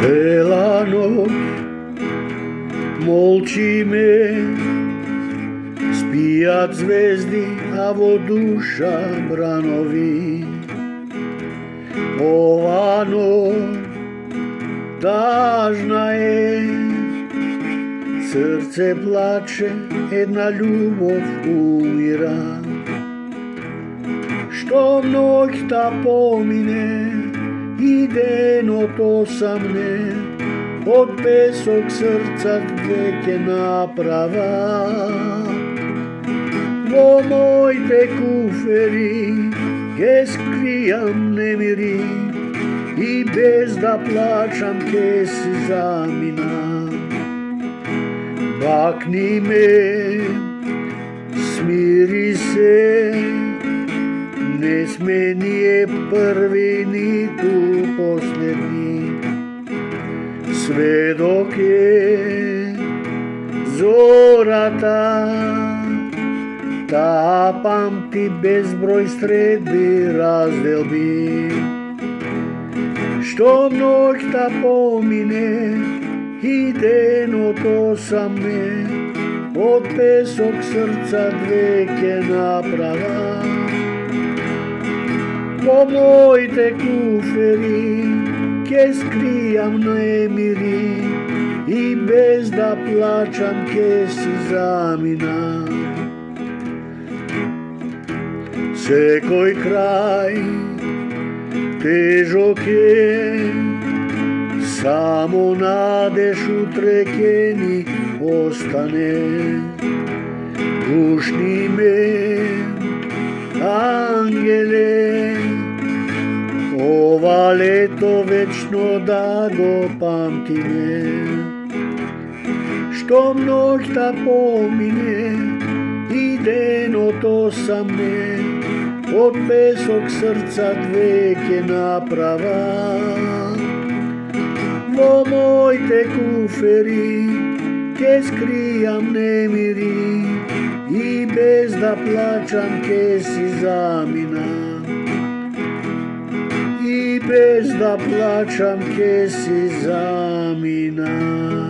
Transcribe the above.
Цела ноќ молчиме, спијат звезди, а во душа бранови. Ова ноќ тажна е, срце плаче, една љубов умира. Што ноќта помине и денот осамне, од песок срцат веќе направа. Во моите куфери ке скријам немири и без да плачам ке си заминам. Бакни ме, смири се, не сме ние први ниту последни. Сведок е зората, таа памти безброј средби разделби. Што ноќта помине и денот осамне, од песок срца веќе направа. Во моите куфери ке скријам немири и без да плачам ке си заминам. Секој крај тежок е, само надеж утре ке ни остане. Пушни ме, ангеле, ова лето вечно да го памтиме. Што ноќта помине и денот осамне, од песок срцат веќе направа. Во моите куфери ке скријам немири и без да плачам ке си заминам. И без да плачам ке си заминам.